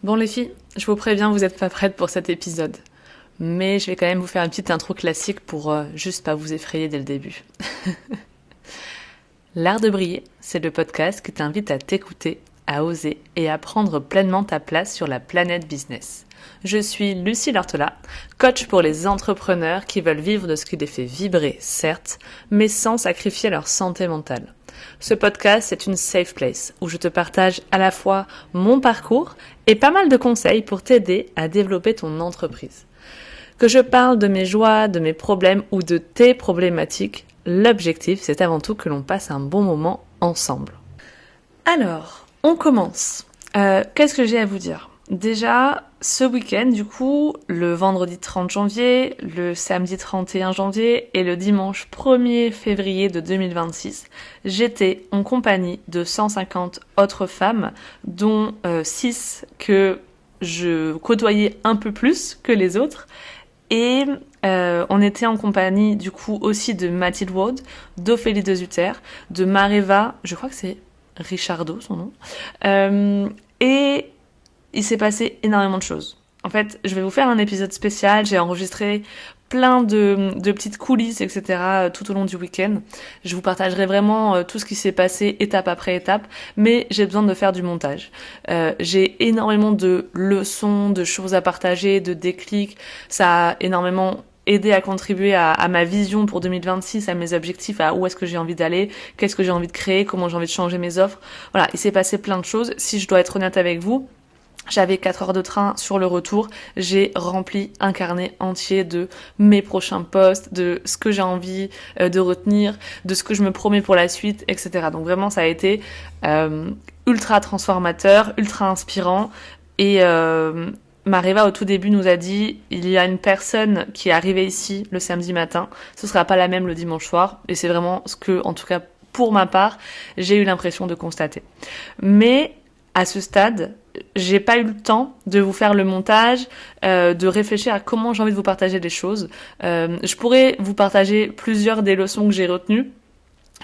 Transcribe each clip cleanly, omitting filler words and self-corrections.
Bon les filles, je vous préviens, vous n'êtes pas prêtes pour cet épisode. Mais je vais quand même vous faire une petite intro classique pour juste pas vous effrayer dès le début. L'art de briller, c'est le podcast qui t'invite à t'écouter, à oser et à prendre pleinement ta place sur la planète business. Je suis Lucie Lortola, coach pour les entrepreneurs qui veulent vivre de ce qui les fait vibrer, certes, mais sans sacrifier leur santé mentale. Ce podcast, c'est une safe place où je te partage à la fois mon parcours et pas mal de conseils pour t'aider à développer ton entreprise. Que je parle de mes joies, de mes problèmes ou de tes problématiques, l'objectif, c'est avant tout que l'on passe un bon moment ensemble. Alors, on commence. Qu'est-ce que j'ai à vous dire ? Déjà, ce week-end, du coup, le vendredi 30 janvier, le samedi 31 janvier et le dimanche 1er février de 2026, j'étais en compagnie de 150 autres femmes, dont 6 que je côtoyais un peu plus que les autres. Et on était en compagnie, du coup, aussi de Mathilde Wood, d'Ophélie de Zutter, de Mareva, je crois que c'est Richardo, son nom, et il s'est passé énormément de choses. En fait, je vais vous faire un épisode spécial, j'ai enregistré plein de petites coulisses, etc. tout au long du week-end. Je vous partagerai vraiment tout ce qui s'est passé étape après étape, mais j'ai besoin de faire du montage. J'ai énormément de leçons, de choses à partager, de déclics. Ça a énormément aidé à contribuer à ma vision pour 2026, à mes objectifs, à où est-ce que j'ai envie d'aller, qu'est-ce que j'ai envie de créer, comment j'ai envie de changer mes offres. Voilà, il s'est passé plein de choses. Si je dois être honnête avec vous, j'avais 4 heures de train sur le retour, j'ai rempli un carnet entier de mes prochains posts, de ce que j'ai envie de retenir, de ce que je me promets pour la suite, etc. Donc vraiment ça a été ultra transformateur, ultra inspirant et Mareva au tout début nous a dit il y a une personne qui est arrivée ici le samedi matin, ce sera pas la même le dimanche soir et c'est vraiment ce que, en tout cas pour ma part, j'ai eu l'impression de constater. Mais à ce stade, j'ai pas eu le temps de vous faire le montage, de réfléchir à comment j'ai envie de vous partager les choses. Je pourrais vous partager plusieurs des leçons que j'ai retenues,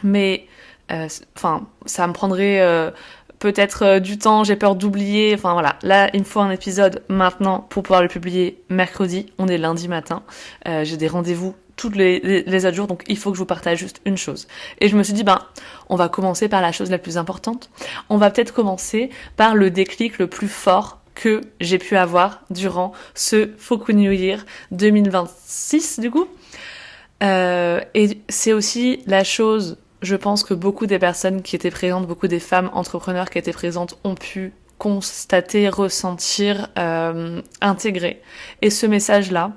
mais ça me prendrait peut-être du temps, j'ai peur d'oublier. Enfin voilà, là il me faut un épisode maintenant pour pouvoir le publier mercredi. On est lundi matin, j'ai des rendez-vous tous les autres jours, donc il faut que je vous partage juste une chose. Et je me suis dit, on va commencer par la chose la plus importante. On va peut-être commencer par le déclic le plus fort que j'ai pu avoir durant ce Fuku New Year 2026, du coup. Et c'est aussi la chose, je pense que beaucoup des personnes qui étaient présentes, beaucoup des femmes entrepreneurs qui étaient présentes ont pu constater, ressentir, intégrer. Et ce message-là,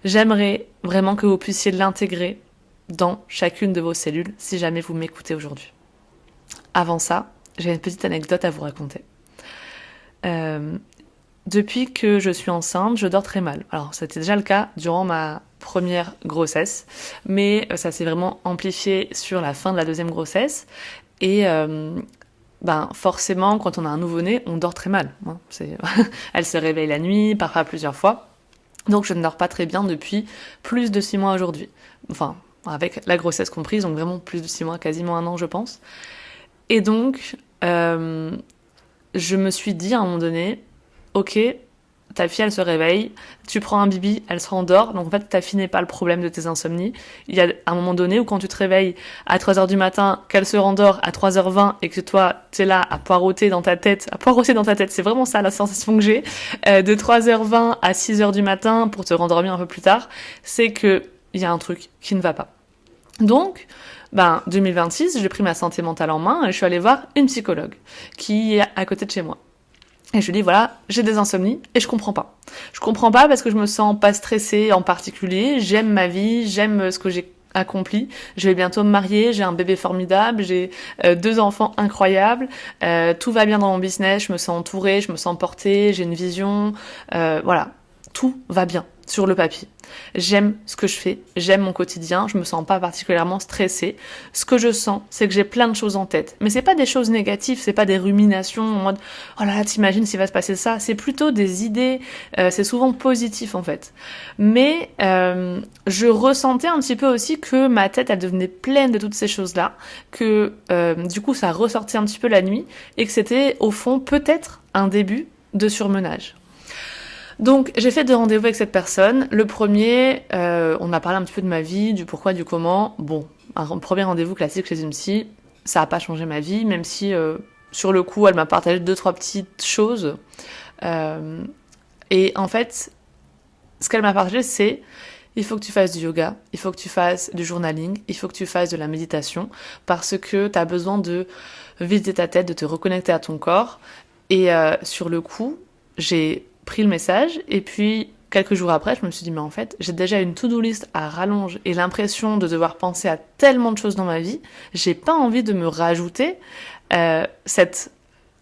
j'aimerais vraiment que vous puissiez l'intégrer dans chacune de vos cellules si jamais vous m'écoutez aujourd'hui. Avant ça, j'ai une petite anecdote à vous raconter. Depuis que je suis enceinte, je dors très mal. Alors, c'était déjà le cas durant ma première grossesse, mais ça s'est vraiment amplifié sur la fin de la deuxième grossesse. Et forcément, quand on a un nouveau-né, on dort très mal. Hein. Elle se réveille la nuit, parfois plusieurs fois. Donc je ne dors pas très bien depuis plus de 6 mois aujourd'hui. Enfin, avec la grossesse comprise, donc vraiment plus de 6 mois, quasiment 1 an je pense. Et donc, je me suis dit à un moment donné, ok, ta fille elle se réveille, tu prends un bibi, elle se rendort, donc en fait ta fille n'est pas le problème de tes insomnies. Il y a un moment donné où quand tu te réveilles à 3h du matin, qu'elle se rendort à 3h20 et que toi t'es là à poireauter dans ta tête, c'est vraiment ça la sensation que j'ai, de 3h20 à 6h du matin pour te rendormir un peu plus tard, c'est que il y a un truc qui ne va pas. Donc, 2026, j'ai pris ma santé mentale en main et je suis allée voir une psychologue qui est à côté de chez moi. Et je lui dis, voilà, j'ai des insomnies et je comprends pas. Je comprends pas parce que je me sens pas stressée en particulier, j'aime ma vie, j'aime ce que j'ai accompli, je vais bientôt me marier, j'ai un bébé formidable, j'ai 2 enfants incroyables, tout va bien dans mon business, je me sens entourée, je me sens portée, j'ai une vision, voilà, tout va bien sur le papier. J'aime ce que je fais, j'aime mon quotidien, je me sens pas particulièrement stressée. Ce que je sens, c'est que j'ai plein de choses en tête. Mais c'est pas des choses négatives, c'est pas des ruminations en mode « Oh là là, t'imagines s'il va se passer ça ?» C'est plutôt des idées, c'est souvent positif en fait. Mais je ressentais un petit peu aussi que ma tête, elle devenait pleine de toutes ces choses-là, que du coup ça ressortait un petit peu la nuit et que c'était au fond peut-être un début de surmenage. Donc j'ai fait 2 rendez-vous avec cette personne. Le premier, on m'a parlé un petit peu de ma vie, du pourquoi, du comment. Bon, un premier rendez-vous classique chez une psy, ça a pas changé ma vie, même si sur le coup elle m'a partagé 2-3 petites choses. Et en fait, ce qu'elle m'a partagé, c'est il faut que tu fasses du yoga, il faut que tu fasses du journaling, il faut que tu fasses de la méditation, parce que tu as besoin de vider ta tête, de te reconnecter à ton corps. Et sur le coup, j'ai pris le message, et puis quelques jours après, je me suis dit, mais en fait, j'ai déjà une to-do list à rallonge et l'impression de devoir penser à tellement de choses dans ma vie, j'ai pas envie de me rajouter cette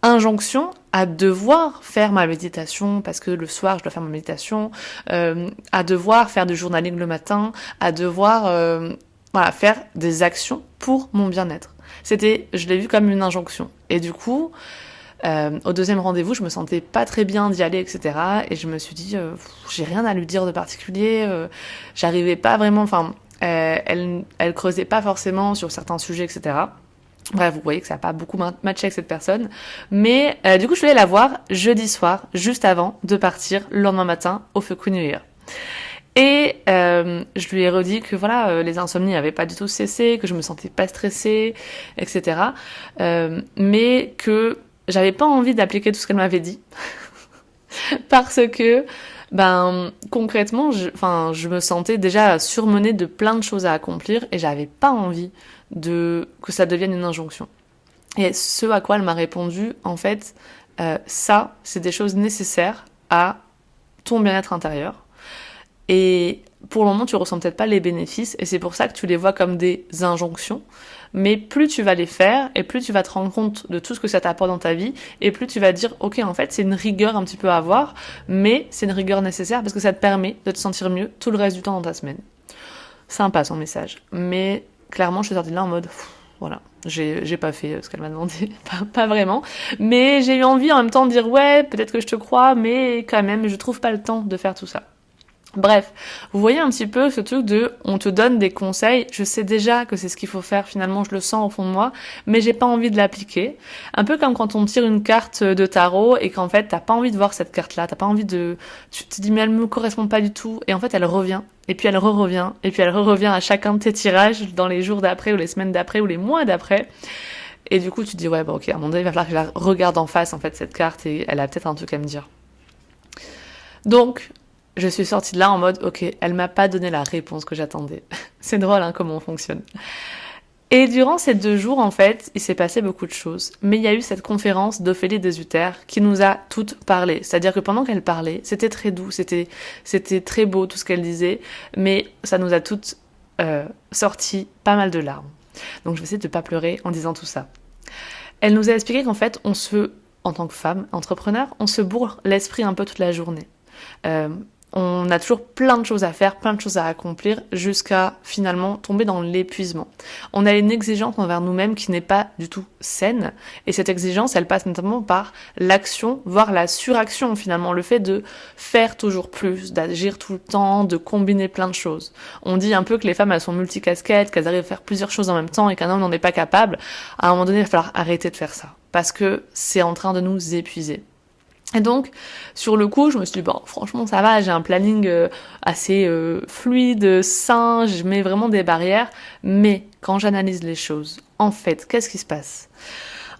injonction à devoir faire ma méditation, parce que le soir je dois faire ma méditation, à devoir faire du journaling le matin, à devoir faire des actions pour mon bien-être. Je l'ai vu comme une injonction. Et du coup, au 2e rendez-vous, je me sentais pas très bien d'y aller, etc. Et je me suis dit, j'ai rien à lui dire de particulier, j'arrivais pas vraiment, elle creusait pas forcément sur certains sujets, etc. Bref, vous voyez que ça n'a pas beaucoup matché avec cette personne. Mais du coup, je voulais la voir jeudi soir, juste avant de partir le lendemain matin au Fuku New Year. Et je lui ai redit que voilà, les insomnies n'avaient pas du tout cessé, que je me sentais pas stressée, etc. Mais que j'avais pas envie d'appliquer tout ce qu'elle m'avait dit. Parce que, concrètement, je me sentais déjà surmenée de plein de choses à accomplir et j'avais pas envie que ça devienne une injonction. Et ce à quoi elle m'a répondu, en fait, ça, c'est des choses nécessaires à ton bien-être intérieur. Et pour le moment, tu ressens peut-être pas les bénéfices, et c'est pour ça que tu les vois comme des injonctions. Mais plus tu vas les faire, et plus tu vas te rendre compte de tout ce que ça t'apporte dans ta vie, et plus tu vas dire, ok, en fait, c'est une rigueur un petit peu à avoir, mais c'est une rigueur nécessaire parce que ça te permet de te sentir mieux tout le reste du temps dans ta semaine. Sympa son message. Mais clairement, je suis sortie de là en mode, voilà, j'ai pas fait ce qu'elle m'a demandé, pas vraiment. Mais j'ai eu envie en même temps de dire, ouais, peut-être que je te crois, mais quand même, je trouve pas le temps de faire tout ça. Bref, vous voyez un petit peu ce truc de on te donne des conseils, je sais déjà que c'est ce qu'il faut faire, finalement je le sens au fond de moi, mais j'ai pas envie de l'appliquer. Un peu comme quand on tire une carte de tarot et qu'en fait t'as pas envie de voir cette carte-là, t'as pas envie tu te dis mais elle me correspond pas du tout, et en fait elle revient, et puis elle revient, et puis elle revient à chacun de tes tirages dans les jours d'après ou les semaines d'après ou les mois d'après. Et du coup tu te dis ouais bah ok, à un moment donné il va falloir que je la regarde en face en fait cette carte et elle a peut-être un truc à me dire. Donc je suis sortie de là en mode, ok, elle m'a pas donné la réponse que j'attendais. C'est drôle, hein, comment on fonctionne. Et durant ces 2 jours, en fait, il s'est passé beaucoup de choses. Mais il y a eu cette conférence d'Ophélie Desutter qui nous a toutes parlé. C'est-à-dire que pendant qu'elle parlait, c'était très doux, c'était très beau tout ce qu'elle disait, mais ça nous a toutes sorti pas mal de larmes. Donc je vais essayer de pas pleurer en disant tout ça. Elle nous a expliqué qu'en fait, en tant que femme entrepreneur, on se bourre l'esprit un peu toute la journée. On a toujours plein de choses à faire, plein de choses à accomplir, jusqu'à finalement tomber dans l'épuisement. On a une exigence envers nous-mêmes qui n'est pas du tout saine, et cette exigence, elle passe notamment par l'action, voire la suraction finalement, le fait de faire toujours plus, d'agir tout le temps, de combiner plein de choses. On dit un peu que les femmes, elles sont multicasquettes, qu'elles arrivent à faire plusieurs choses en même temps, et qu'un homme n'en est pas capable. À un moment donné, il va falloir arrêter de faire ça, parce que c'est en train de nous épuiser. Et donc, sur le coup, je me suis dit, bon, franchement, ça va, j'ai un planning assez fluide, sain, je mets vraiment des barrières, mais quand j'analyse les choses, en fait, qu'est-ce qui se passe ?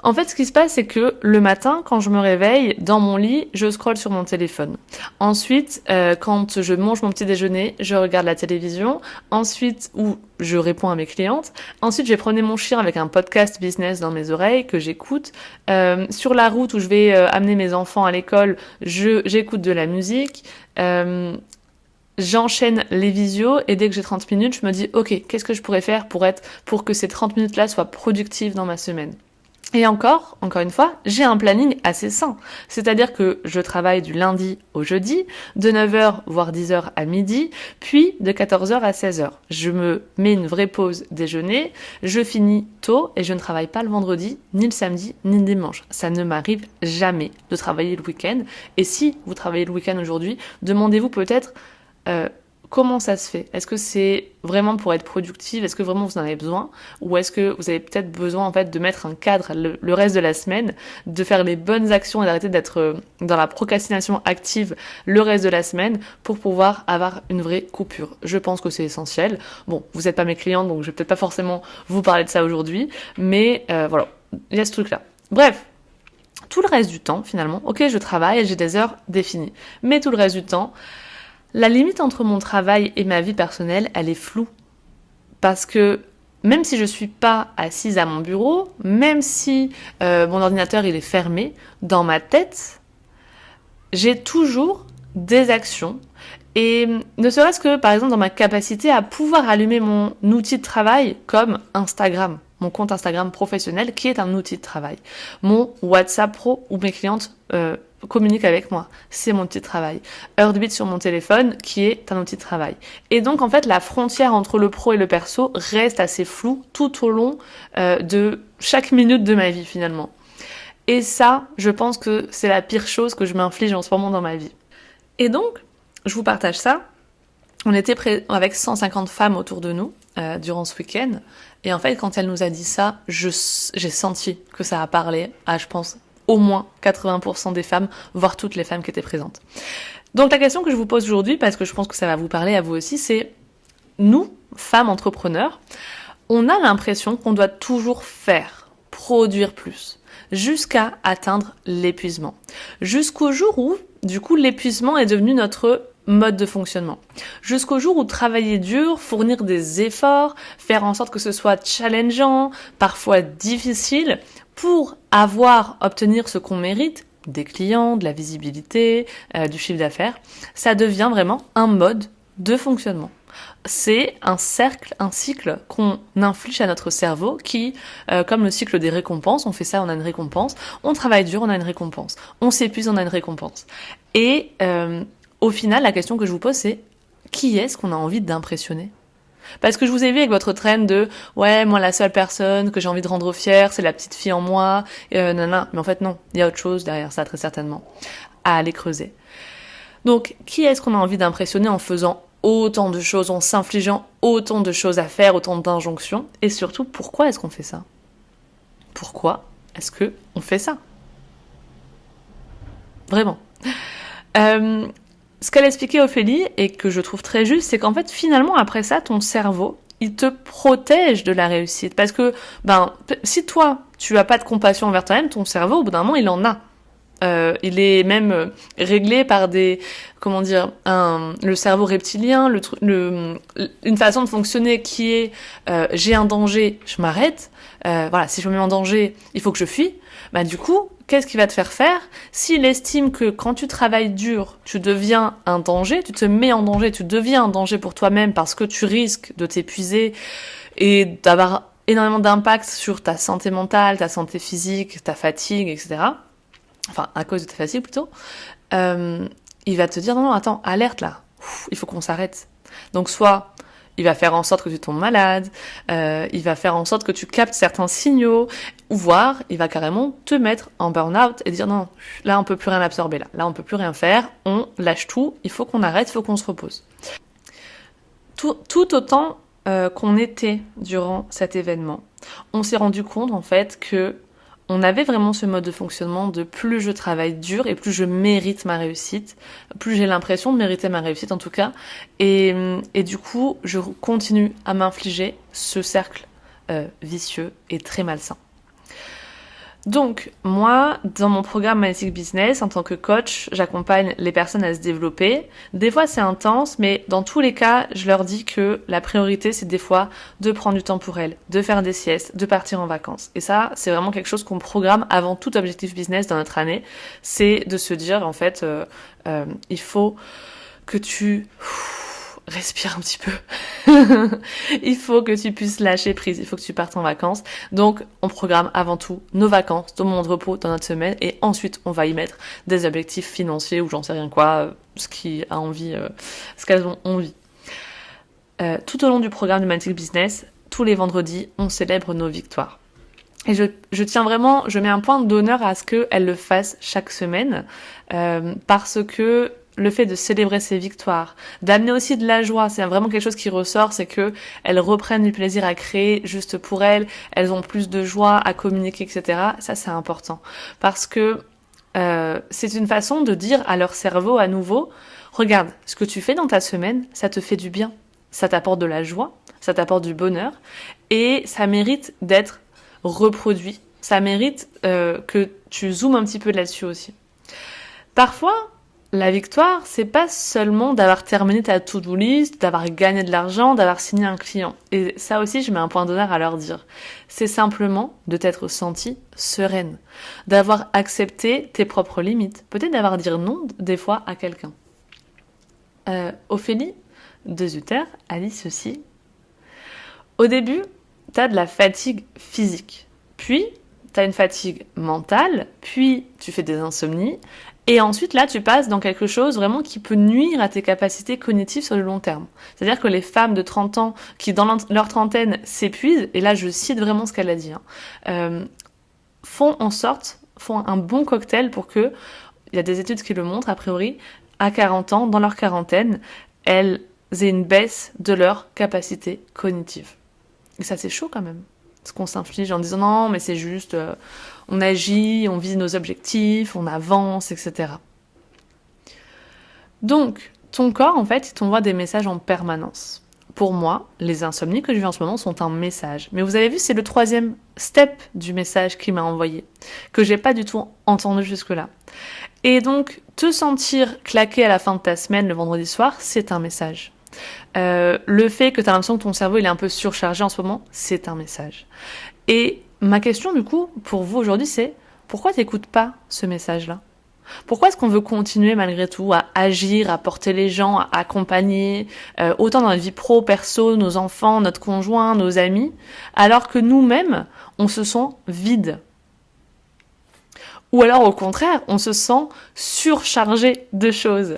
En fait, ce qui se passe, c'est que le matin, quand je me réveille, dans mon lit, je scrolle sur mon téléphone. Ensuite, quand je mange mon petit déjeuner, je regarde la télévision. Ensuite, je réponds à mes clientes. Ensuite, je vais promener mon chien avec un podcast business dans mes oreilles que j'écoute. Sur la route où je vais amener mes enfants à l'école, j'écoute de la musique. J'enchaîne les visios et dès que j'ai 30 minutes, je me dis, ok, qu'est-ce que je pourrais faire pour que ces 30 minutes-là soient productives dans ma semaine ? Et encore une fois, j'ai un planning assez sain. C'est-à-dire que je travaille du lundi au jeudi, de 9h voire 10h à midi, puis de 14h à 16h. Je me mets une vraie pause déjeuner, je finis tôt et je ne travaille pas le vendredi, ni le samedi, ni le dimanche. Ça ne m'arrive jamais de travailler le week-end. Et si vous travaillez le week-end aujourd'hui, demandez-vous peut-être comment ça se fait? Est-ce que c'est vraiment pour être productive? Est-ce que vraiment vous en avez besoin? Ou est-ce que vous avez peut-être besoin en fait de mettre un cadre le reste de la semaine, de faire les bonnes actions et d'arrêter d'être dans la procrastination active le reste de la semaine pour pouvoir avoir une vraie coupure? Je pense que c'est essentiel. Bon, vous n'êtes pas mes clients, donc je vais peut-être pas forcément vous parler de ça aujourd'hui, mais voilà, il y a ce truc-là. Bref, tout le reste du temps, finalement, ok, je travaille, j'ai des heures définies, mais tout le reste du temps, la limite entre mon travail et ma vie personnelle, elle est floue. Parce que même si je suis pas assise à mon bureau, même si mon ordinateur il est fermé, dans ma tête, j'ai toujours des actions. Et ne serait-ce que, par exemple, dans ma capacité à pouvoir allumer mon outil de travail comme Instagram, mon compte Instagram professionnel qui est un outil de travail. Mon WhatsApp pro où mes clientes communiquent avec moi, c'est mon outil de travail. Heartbeat sur mon téléphone qui est un outil de travail. Et donc, en fait, la frontière entre le pro et le perso reste assez floue tout au long de chaque minute de ma vie, finalement. Et ça, je pense que c'est la pire chose que je m'inflige en ce moment dans ma vie. Et donc, je vous partage ça. On était avec 150 femmes autour de nous durant ce week-end. Et en fait, quand elle nous a dit ça, j'ai senti que ça a parlé à, je pense, au moins 80% des femmes, voire toutes les femmes qui étaient présentes. Donc la question que je vous pose aujourd'hui, parce que je pense que ça va vous parler à vous aussi, c'est nous, femmes entrepreneurs, on a l'impression qu'on doit toujours faire, produire plus, jusqu'à atteindre l'épuisement. Jusqu'au jour où, du coup, l'épuisement est devenu notre mode de fonctionnement. Jusqu'au jour où travailler dur, fournir des efforts, faire en sorte que ce soit challengeant, parfois difficile, pour obtenir ce qu'on mérite, des clients, de la visibilité, du chiffre d'affaires, ça devient vraiment un mode de fonctionnement. C'est un cycle qu'on inflige à notre cerveau qui, comme le cycle des récompenses, on fait ça, on a une récompense, on travaille dur, on a une récompense, on s'épuise, on a une récompense. Et au final, la question que je vous pose, c'est qui est-ce qu'on a envie d'impressionner ? Parce que je vous ai vu avec votre train de « ouais, moi la seule personne que j'ai envie de rendre fière, c'est la petite fille en moi, nanana ». Mais en fait non, il y a autre chose derrière ça très certainement, à aller creuser. Donc, qui est-ce qu'on a envie d'impressionner en faisant autant de choses, en s'infligeant autant de choses à faire, autant d'injonctions? Et surtout, pourquoi est-ce qu'on fait ça? Pourquoi est-ce qu'on fait ça? Vraiment. Ce qu'elle expliquait Ophélie, et que je trouve très juste, c'est qu'en fait, finalement, après ça, ton cerveau, il te protège de la réussite. Parce que, si toi, tu as pas de compassion envers toi-même, ton cerveau, au bout d'un moment, il en a. Il est même réglé par le cerveau reptilien, une façon de fonctionner qui est j'ai un danger, je m'arrête. Si je me mets en danger, il faut que je fuis. Du coup, qu'est-ce qu'il va te faire? S'il estime que quand tu travailles dur, tu deviens un danger, tu te mets en danger, tu deviens un danger pour toi-même parce que tu risques de t'épuiser et d'avoir énormément d'impact sur ta santé mentale, ta santé physique, ta fatigue, etc. Enfin, à cause de ta fatigue plutôt, il va te dire non, attends, alerte là, il faut qu'on s'arrête. Donc soit il va faire en sorte que tu tombes malade, il va faire en sorte que tu captes certains signaux, ou voire il va carrément te mettre en burn-out et dire non, là on peut plus rien absorber, là on peut plus rien faire, on lâche tout, il faut qu'on arrête, il faut qu'on se repose. Tout autant qu'on était durant cet événement, on s'est rendu compte en fait que on avait vraiment ce mode de fonctionnement de plus je travaille dur et plus je mérite ma réussite, plus j'ai l'impression de mériter ma réussite en tout cas, et du coup je continue à m'infliger ce cercle vicieux et très malsain. Donc, moi, dans mon programme Magnetic Business, en tant que coach, j'accompagne les personnes à se développer. Des fois, c'est intense, mais dans tous les cas, je leur dis que la priorité, c'est des fois de prendre du temps pour elles, de faire des siestes, de partir en vacances. Et ça, c'est vraiment quelque chose qu'on programme avant tout objectif business dans notre année. C'est de se dire, en fait, il faut que tu respire un petit peu. Il faut que tu puisses lâcher prise, il faut que tu partes en vacances. Donc, on programme avant tout nos vacances, nos moments de repos dans notre semaine, et ensuite, on va y mettre des objectifs financiers ou j'en sais rien quoi, ce qu'elles ont envie. Tout au long du programme de Magnetic Business, tous les vendredis, on célèbre nos victoires. Et je tiens vraiment, je mets un point d'honneur à ce qu'elle le fasse chaque semaine, parce que le fait de célébrer ses victoires, d'amener aussi de la joie, c'est vraiment quelque chose qui ressort, c'est que elles reprennent du plaisir à créer juste pour elles, elles ont plus de joie à communiquer, etc. Ça, c'est important. Parce que c'est une façon de dire à leur cerveau à nouveau, regarde, ce que tu fais dans ta semaine, ça te fait du bien, ça t'apporte de la joie, ça t'apporte du bonheur, et ça mérite d'être reproduit, ça mérite que tu zoomes un petit peu là-dessus aussi. Parfois, la victoire, c'est pas seulement d'avoir terminé ta to-do list, d'avoir gagné de l'argent, d'avoir signé un client. Et ça aussi, je mets un point d'honneur à leur dire. C'est simplement de t'être sentie sereine, d'avoir accepté tes propres limites, peut-être d'avoir dit non des fois à quelqu'un. Ophélie de Zutter a dit ceci. Au début, t'as de la fatigue physique, puis t'as une fatigue mentale, puis tu fais des insomnies, et ensuite, là, tu passes dans quelque chose vraiment qui peut nuire à tes capacités cognitives sur le long terme. C'est-à-dire que les femmes de 30 ans qui, dans leur trentaine, s'épuisent, et là, je cite vraiment ce qu'elle a dit, font un bon cocktail pour que, il y a des études qui le montrent, a priori, à 40 ans, dans leur quarantaine, elles aient une baisse de leur capacité cognitive. Et ça, c'est chaud quand même. Ce qu'on s'inflige en disant non, mais c'est juste, on agit, on vise nos objectifs, on avance, etc. Donc, ton corps, en fait, il t'envoie des messages en permanence. Pour moi, les insomnies que je vis en ce moment sont un message. Mais vous avez vu, c'est le 3e step du message qu'il m'a envoyé, que j'ai pas du tout entendu jusque-là. Et donc, te sentir claqué à la fin de ta semaine, le vendredi soir, c'est un message. Le fait que tu as l'impression que ton cerveau il est un peu surchargé en ce moment, c'est un message. Et ma question du coup pour vous aujourd'hui c'est pourquoi t'écoutes pas ce message-là ? Pourquoi est-ce qu'on veut continuer malgré tout à agir, à porter les gens, à accompagner, autant dans la vie pro, perso, nos enfants, notre conjoint, nos amis, alors que nous-mêmes, on se sent vide ? Ou alors au contraire, on se sent surchargé de choses.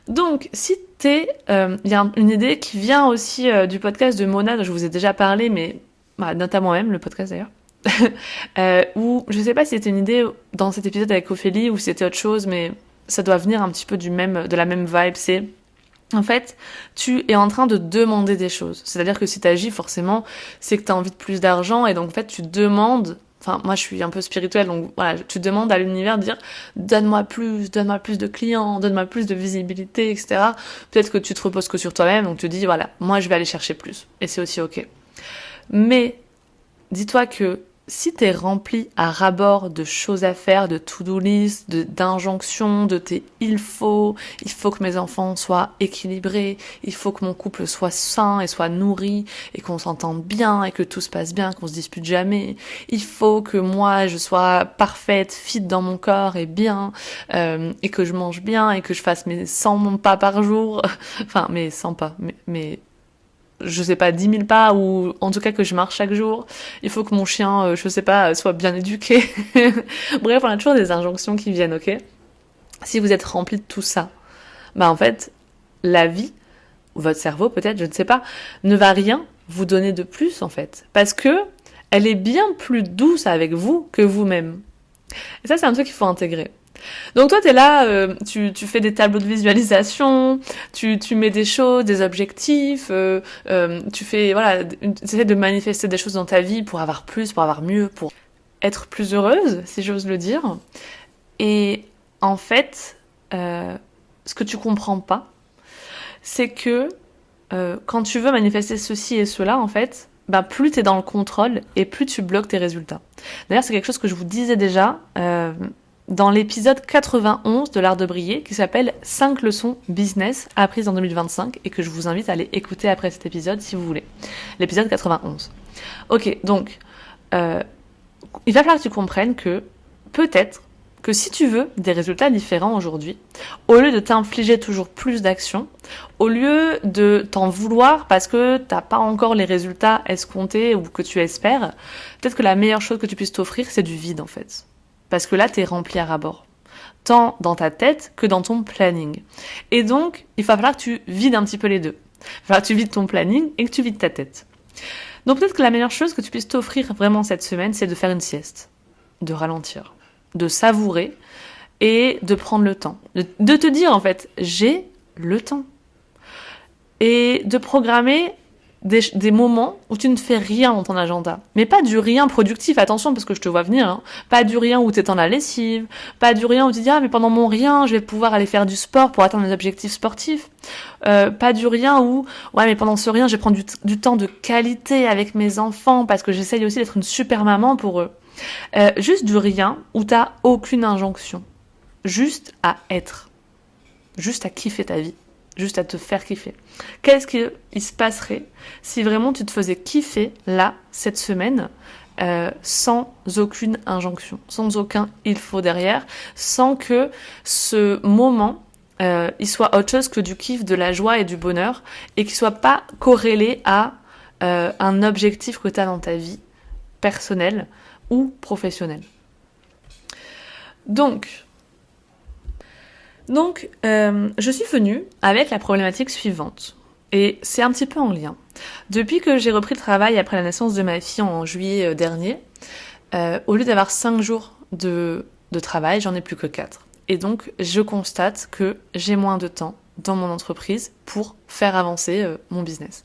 Donc, si il y a une idée qui vient aussi du podcast de Mona, dont je vous ai déjà parlé, mais notamment même, le podcast d'ailleurs, où je sais pas si c'était une idée dans cet épisode avec Ophélie ou si c'était autre chose, mais ça doit venir un petit peu de la même vibe, c'est en fait, tu es en train de demander des choses. C'est-à-dire que si tu agis, forcément, c'est que tu as envie de plus d'argent et donc en fait, tu demandes. Enfin, moi, je suis un peu spirituelle, donc voilà, tu demandes à l'univers de dire donne-moi plus de clients, donne-moi plus de visibilité, etc. Peut-être que tu te reposes que sur toi-même, donc tu dis voilà, moi, je vais aller chercher plus. Et c'est aussi ok. Mais dis-toi que si t'es rempli à ras-bord de choses à faire, de to-do list, d'injonctions, de tes il faut que mes enfants soient équilibrés, il faut que mon couple soit sain et soit nourri, et qu'on s'entende bien, et que tout se passe bien, qu'on se dispute jamais, il faut que moi je sois parfaite, fit dans mon corps et bien, et que je mange bien, et que je fasse mes 100 pas par jour, enfin mes 100 pas, mais je sais pas, 10 000 pas, ou en tout cas que je marche chaque jour. Il faut que mon chien, je sais pas, soit bien éduqué. Bref, on a toujours des injonctions qui viennent, ok ? Si vous êtes rempli de tout ça, en fait, la vie, ou votre cerveau peut-être, je ne sais pas, ne va rien vous donner de plus, en fait. Parce que elle est bien plus douce avec vous que vous-même. Et ça, c'est un truc qu'il faut intégrer. Donc toi, t'es là, tu fais des tableaux de visualisation, tu mets des choses, des objectifs, tu fais, voilà, tu essaies de manifester des choses dans ta vie pour avoir plus, pour avoir mieux, pour être plus heureuse, si j'ose le dire. Et en fait, ce que tu comprends pas, c'est que quand tu veux manifester ceci et cela, en fait, plus t'es dans le contrôle et plus tu bloques tes résultats. D'ailleurs, c'est quelque chose que je vous disais déjà dans l'épisode 91 de l'Art de Briller, qui s'appelle 5 leçons business apprises en 2025, et que je vous invite à aller écouter après cet épisode si vous voulez. L'épisode 91. Ok, donc, il va falloir que tu comprennes que peut-être que si tu veux des résultats différents aujourd'hui, au lieu de t'infliger toujours plus d'actions, au lieu de t'en vouloir parce que t'as pas encore les résultats escomptés ou que tu espères, peut-être que la meilleure chose que tu puisses t'offrir, c'est du vide en fait. Parce que là, t'es rempli à ras-bord. Tant dans ta tête que dans ton planning. Et donc, il va falloir que tu vides un petit peu les deux. Il va falloir que tu vides ton planning et que tu vides ta tête. Donc peut-être que la meilleure chose que tu puisses t'offrir vraiment cette semaine, c'est de faire une sieste. De ralentir. De savourer. et de prendre le temps. De te dire, en fait, j'ai le temps. Et de programmer des moments où tu ne fais rien dans ton agenda. Mais pas du rien productif, attention, parce que je te vois venir. Hein. Pas du rien où tu es dans la lessive. Pas du rien où tu dis, ah, mais pendant mon rien, je vais pouvoir aller faire du sport pour atteindre mes objectifs sportifs. Pas du rien où, ouais, mais pendant ce rien, je vais prendre du temps de qualité avec mes enfants, parce que j'essaye aussi d'être une super maman pour eux. Juste du rien où t'as aucune injonction. Juste à être. Juste à kiffer ta vie. Juste à te faire kiffer. Qu'est-ce qu'il se passerait si vraiment tu te faisais kiffer là, cette semaine, sans aucune injonction, sans aucun il faut derrière, sans que ce moment il soit autre chose que du kiff, de la joie et du bonheur, et qu'il soit pas corrélé à un objectif que tu as dans ta vie personnelle ou professionnelle. Donc, je suis venue avec la problématique suivante. Et c'est un petit peu en lien. Depuis que j'ai repris le travail après la naissance de ma fille en juillet dernier, au lieu d'avoir 5 jours de travail, j'en ai plus que 4. Et donc, je constate que j'ai moins de temps dans mon entreprise pour faire avancer mon business.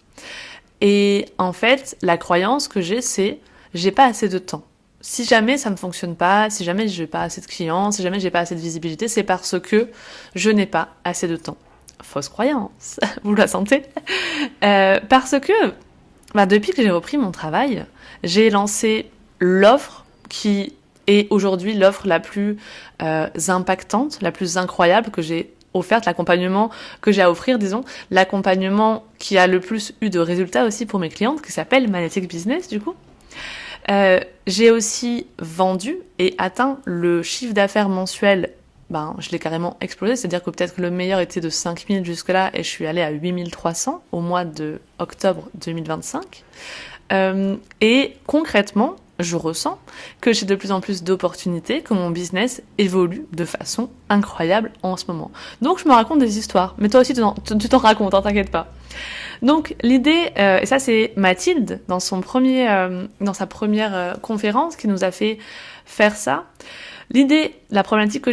Et en fait, la croyance que c'est j'ai pas assez de temps. Si jamais ça ne fonctionne pas, si jamais j'ai pas assez de clients, si jamais j'ai pas assez de visibilité, c'est parce que je n'ai pas assez de temps. Fausse croyance, vous la sentez ? Parce que depuis que j'ai repris mon travail, j'ai lancé l'offre qui est aujourd'hui l'offre la plus impactante, la plus incroyable que j'ai offerte, l'accompagnement que j'ai à offrir, disons, l'accompagnement qui a le plus eu de résultats aussi pour mes clientes, qui s'appelle Magnetic Business du coup. J'ai aussi vendu et atteint le chiffre d'affaires mensuel, je l'ai carrément explosé, c'est-à-dire que peut-être que le meilleur était de 5000 jusque-là et je suis allée à 8300 au mois de octobre 2025. Et concrètement, je ressens que j'ai de plus en plus d'opportunités, que mon business évolue de façon incroyable en ce moment. Donc je me raconte des histoires, mais toi aussi tu t'en racontes, hein, t'inquiète pas. Donc l'idée, et ça c'est Mathilde dans sa première conférence qui nous a fait faire ça. L'idée, la problématique que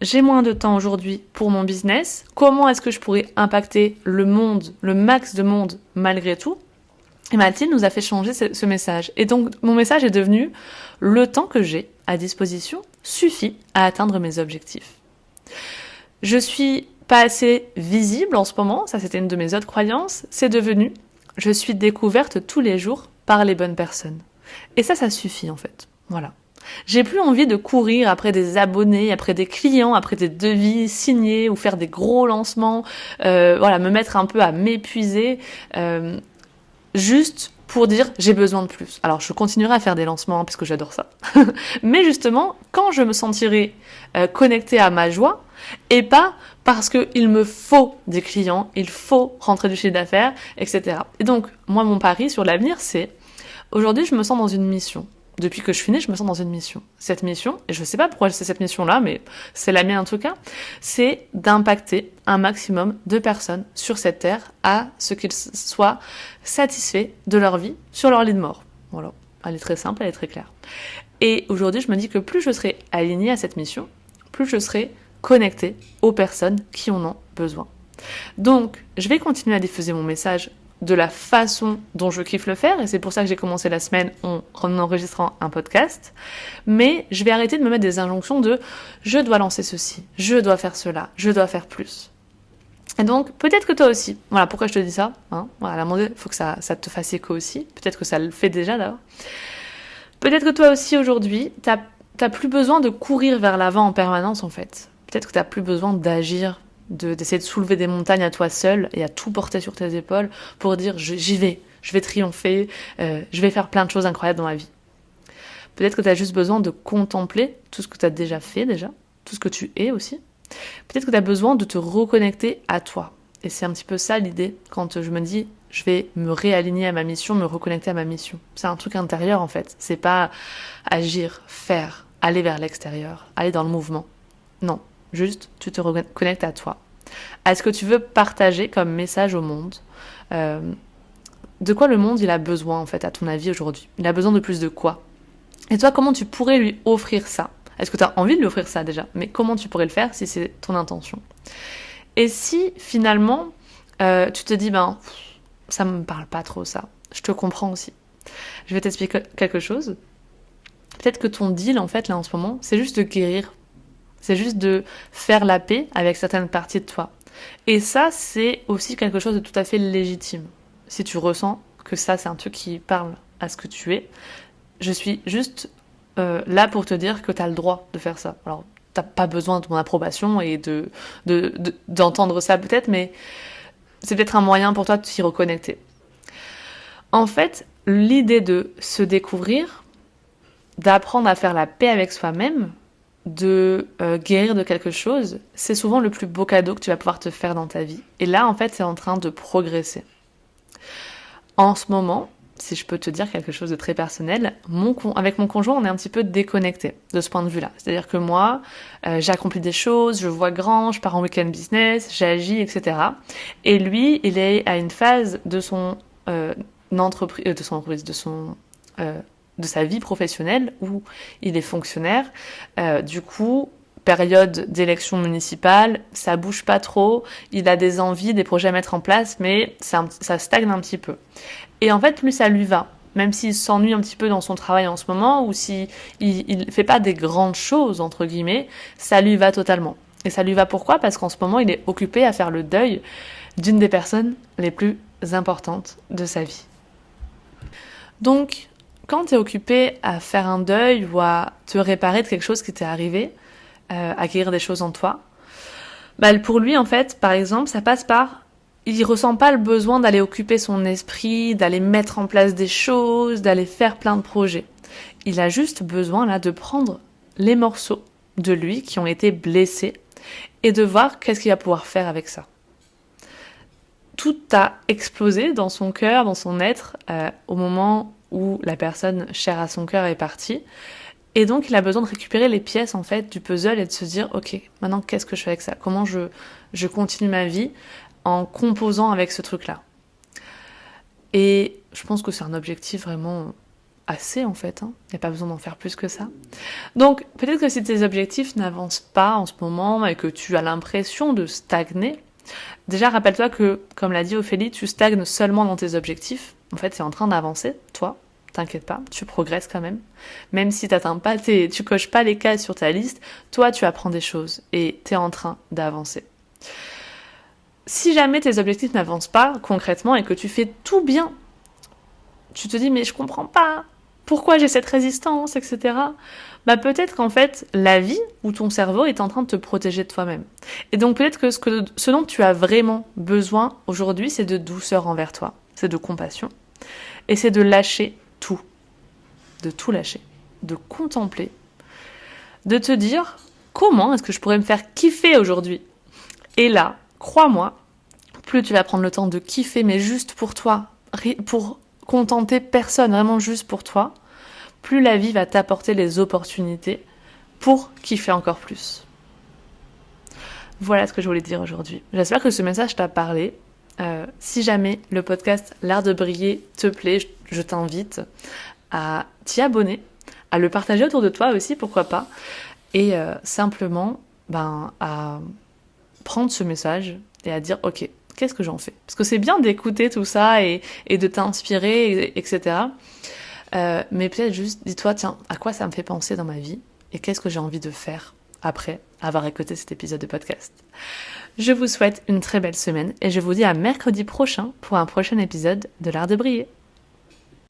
j'ai moins de temps aujourd'hui pour mon business. Comment est-ce que je pourrais impacter le monde, le max de monde malgré tout ? Et Mathilde nous a fait changer ce message. Et donc mon message est devenu le temps que j'ai à disposition suffit à atteindre mes objectifs. Je suis pas assez visible en ce moment, ça c'était une de mes autres croyances, c'est devenu je suis découverte tous les jours par les bonnes personnes. Et ça suffit en fait. Voilà. J'ai plus envie de courir après des abonnés, après des clients, après des devis signés ou faire des gros lancements, me mettre un peu à m'épuiser, juste pour dire j'ai besoin de plus. Alors je continuerai à faire des lancements parce que j'adore ça. Mais justement, quand je me sentirai connectée à ma joie, et pas parce qu'il me faut des clients, il faut rentrer du chiffre d'affaires, etc. Et donc, moi, mon pari sur l'avenir, c'est aujourd'hui, je me sens dans une mission. Depuis que je suis née, je me sens dans une mission. Cette mission, et je sais pas pourquoi c'est cette mission-là, mais c'est la mienne en tout cas, c'est d'impacter un maximum de personnes sur cette terre à ce qu'ils soient satisfaits de leur vie sur leur lit de mort. Voilà. Elle est très simple, elle est très claire. Et aujourd'hui, je me dis que plus je serai alignée à cette mission, plus je serai connectée aux personnes qui en ont besoin. Donc, je vais continuer à diffuser mon message de la façon dont je kiffe le faire, et c'est pour ça que j'ai commencé la semaine en enregistrant un podcast, mais je vais arrêter de me mettre des injonctions de je dois lancer ceci, je dois faire cela, je dois faire plus. Et donc, peut-être que toi aussi, voilà pourquoi je te dis ça, hein, voilà, à un moment donné, il faut que ça te fasse écho aussi, peut-être que ça le fait déjà d'abord. Peut-être que toi aussi aujourd'hui, t'as plus besoin de courir vers l'avant en permanence en fait. Peut-être que t'as plus besoin d'agir, d'essayer de soulever des montagnes à toi seul et à tout porter sur tes épaules pour dire j'y vais, je vais triompher, je vais faire plein de choses incroyables dans ma vie. Peut-être que tu as juste besoin de contempler tout ce que tu as déjà fait tout ce que tu es aussi. Peut-être que tu as besoin de te reconnecter à toi. Et c'est un petit peu ça l'idée quand je me dis je vais me réaligner à ma mission, me reconnecter à ma mission. C'est un truc intérieur en fait. C'est pas agir, faire, aller vers l'extérieur, aller dans le mouvement. Non. Juste, tu te reconnectes à toi. À ce que tu veux partager comme message au monde. De quoi le monde il a besoin en fait à ton avis aujourd'hui ? Il a besoin de plus de quoi ? Et toi, comment tu pourrais lui offrir ça ? Est-ce que tu as envie de lui offrir ça déjà? Mais comment tu pourrais le faire si c'est ton intention? Et si finalement, tu te dis, ça me parle pas trop ça, je te comprends aussi. Je vais t'expliquer quelque chose. Peut-être que ton deal, en fait, là, en ce moment, c'est juste de guérir. C'est juste de faire la paix avec certaines parties de toi. Et ça, c'est aussi quelque chose de tout à fait légitime. Si tu ressens que ça, c'est un truc qui parle à ce que tu es, je suis juste là pour te dire que tu as le droit de faire ça. Alors, t'as pas besoin de mon approbation et d'entendre ça peut-être, mais c'est peut-être un moyen pour toi de t'y reconnecter. En fait, l'idée de se découvrir, d'apprendre à faire la paix avec soi-même, de guérir de quelque chose, c'est souvent le plus beau cadeau que tu vas pouvoir te faire dans ta vie. Et là, en fait, c'est en train de progresser. En ce moment, si je peux te dire quelque chose de très personnel, avec mon conjoint, on est un petit peu déconnecté de ce point de vue-là. C'est-à-dire que moi, j'accomplis des choses, je vois grand, je pars en week-end business, j'agis, etc. Et lui, il est à une phase de son de sa vie professionnelle où il est fonctionnaire. Du coup, période d'élection municipale, ça bouge pas trop, il a des envies, des projets à mettre en place, mais ça stagne un petit peu. Et en fait, lui, ça lui va. Même s'il s'ennuie un petit peu dans son travail en ce moment, ou s'il il fait pas des grandes choses, entre guillemets, ça lui va totalement. Et ça lui va pourquoi? Parce qu'en ce moment, il est occupé à faire le deuil d'une des personnes les plus importantes de sa vie. Donc, quand tu es occupé à faire un deuil ou à te réparer de quelque chose qui t'est arrivé, à guérir des choses en toi, pour lui, en fait, par exemple, ça passe par... Il ressent pas le besoin d'aller occuper son esprit, d'aller mettre en place des choses, d'aller faire plein de projets. Il a juste besoin, là, de prendre les morceaux de lui qui ont été blessés et de voir qu'est-ce qu'il va pouvoir faire avec ça. Tout a explosé dans son cœur, dans son être, au moment où la personne chère à son cœur est partie. Et donc, il a besoin de récupérer les pièces, en fait, du puzzle et de se dire, ok, maintenant, qu'est-ce que je fais avec ça? Comment je continue ma vie en composant avec ce truc-là? Et je pense que c'est un objectif vraiment assez, en fait. Il n'y a pas besoin d'en faire plus que ça. Donc, peut-être que si tes objectifs n'avancent pas en ce moment et que tu as l'impression de stagner, déjà, rappelle-toi que, comme l'a dit Ophélie, tu stagnes seulement dans tes objectifs. En fait, c'est en train d'avancer, toi. T'inquiète pas, tu progresses quand même. Même si tu coches pas les cases sur ta liste, toi, tu apprends des choses et t'es en train d'avancer. Si jamais tes objectifs n'avancent pas concrètement et que tu fais tout bien, tu te dis, mais je comprends pas, pourquoi j'ai cette résistance, etc. Peut-être qu'en fait, la vie ou ton cerveau est en train de te protéger de toi-même. Et donc peut-être que ce dont tu as vraiment besoin aujourd'hui, c'est de douceur envers toi, c'est de compassion. Et c'est de lâcher tout, de tout lâcher, de contempler, de te dire comment est-ce que je pourrais me faire kiffer aujourd'hui. Et là, crois-moi, plus tu vas prendre le temps de kiffer, mais juste pour toi, pour contenter personne, vraiment juste pour toi, plus la vie va t'apporter les opportunités pour kiffer encore plus. Voilà ce que je voulais te dire aujourd'hui. J'espère que ce message t'a parlé. Si jamais le podcast L'Art de Briller te plaît, je t'invite à t'y abonner, à le partager autour de toi aussi, pourquoi pas, et simplement à prendre ce message et à dire ok, qu'est-ce que j'en fais? Parce que c'est bien d'écouter tout ça et de t'inspirer, etc. Mais peut-être juste dis-toi, tiens, à quoi ça me fait penser dans ma vie et qu'est-ce que j'ai envie de faire après avoir écouté cet épisode de podcast. Je vous souhaite une très belle semaine et je vous dis à mercredi prochain pour un prochain épisode de l'Art de Briller.